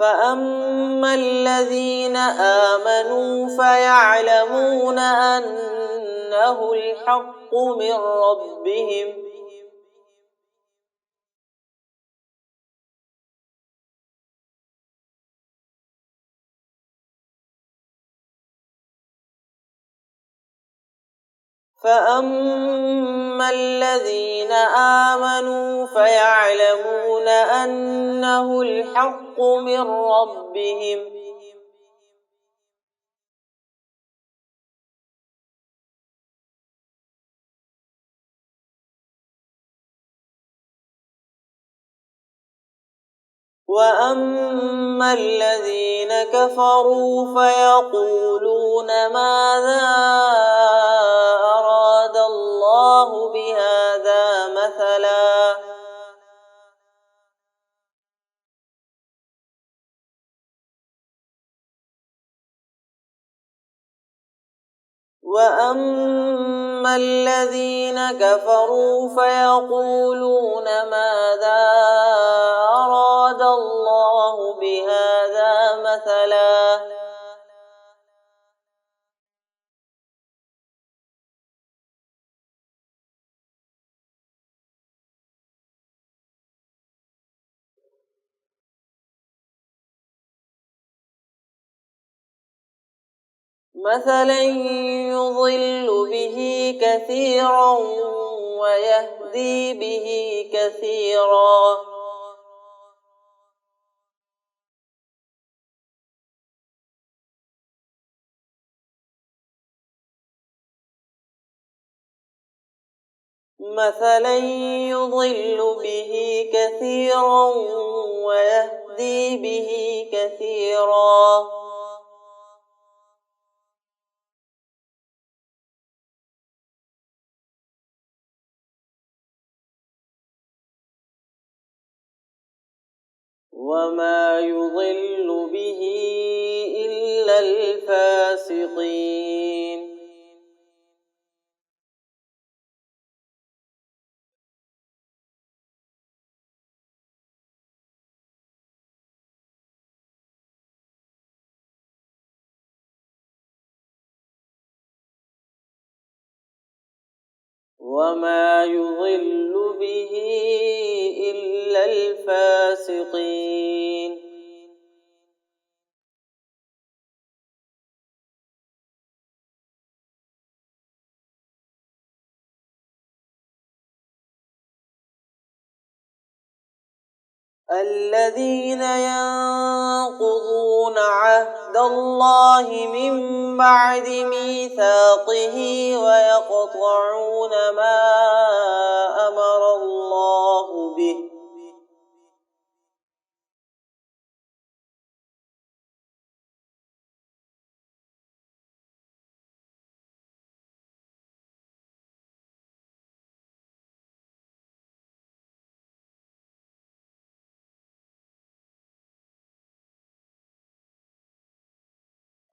فأما الذين آمنوا فيعلمون أنه الحق من ربهم فأما الذين آمنوا فيعلمون أنه الحق من ربهم وأما الذين كفروا فيقولون ماذا أراد الله بهذا مثلا وأما الذين كفروا فيقولون ماذا أراد الله بهذا مثلا مثلا يضل به كثيرا ويهدي به كثيرا مثلا يضل به كثيرا ويهدي به كثيرا وما يضل به إلا الفاسقين وما يضل به إلا الفاسقين الذين عهد الله من بعد ميثاقه ويقطعون ما أمر الله به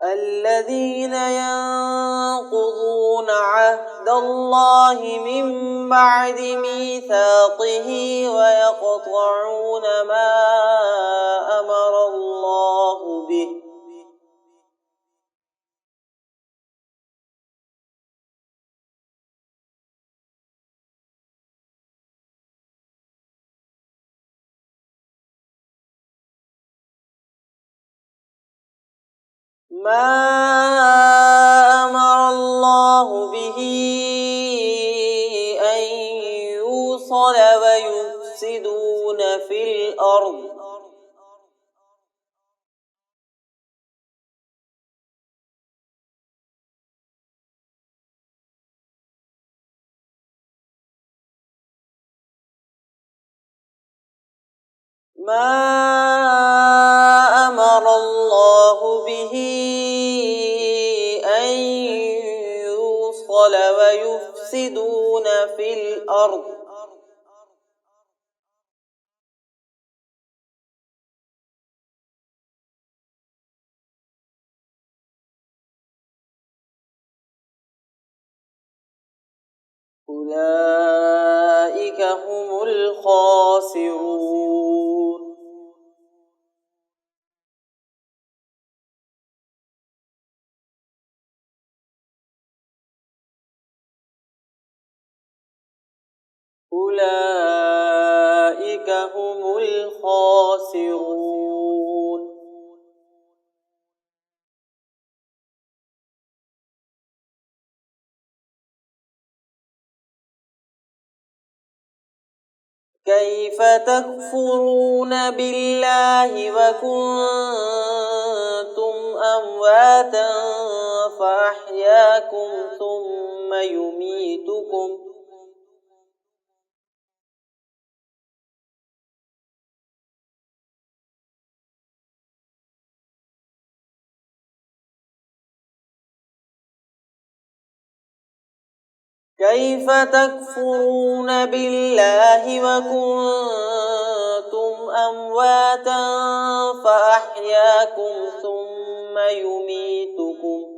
الذين ينقضون عهد الله من بعد ميثاقه ويقطعون ما أمر الله به ما أمر الله به أن يوصل ويفسدون في الأرض ما أمر الله به أن يوصل ويفسدون في الأرض أولئك هم الخاسرون أولئك هم الخاسرون كيف تكفرون بالله وكنتم أمواتا فأحياكم ثم يميتكم كيف تكفرون بالله وكنتم أمواتا فأحياكم ثم يميتكم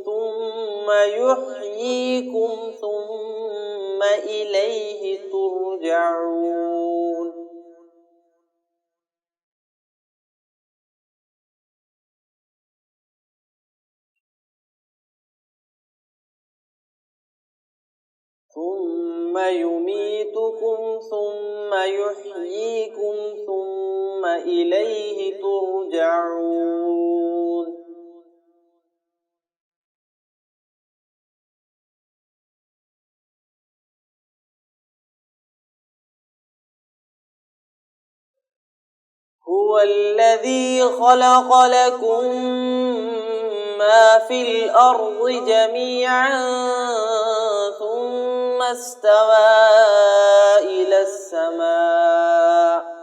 ثم يحييكم ثم إليه ترجعون ثم يميتكم ثم يحييكم ثم إليه ترجعون هو الذي خلق لكم ما في الأرض جميعا ثم استوى إلى السماء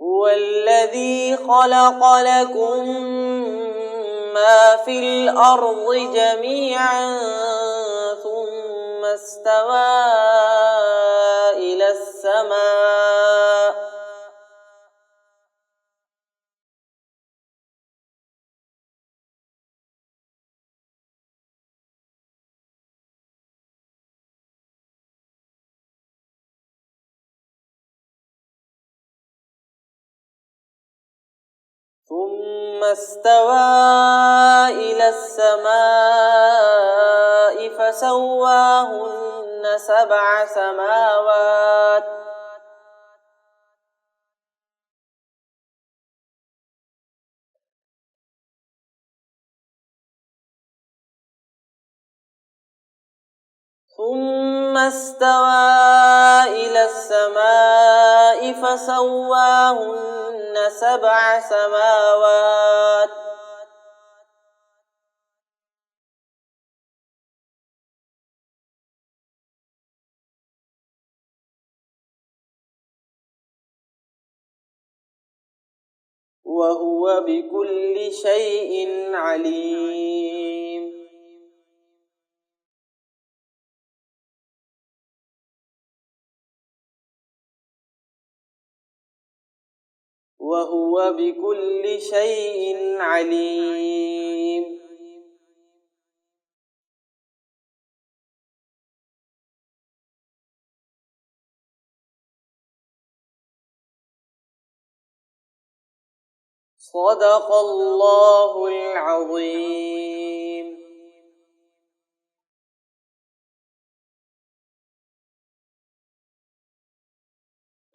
هو الذي خلق لكم ما في الأرض جميعا ثم استوى إلى السماء ثم استوى إلى السماء فسواهن سبع سماوات ثم استوى إلى السماء فسواهن سبع سماوات وهو بكل شيء عليم. وهو بكل شيء عليم. صدق الله العظيم.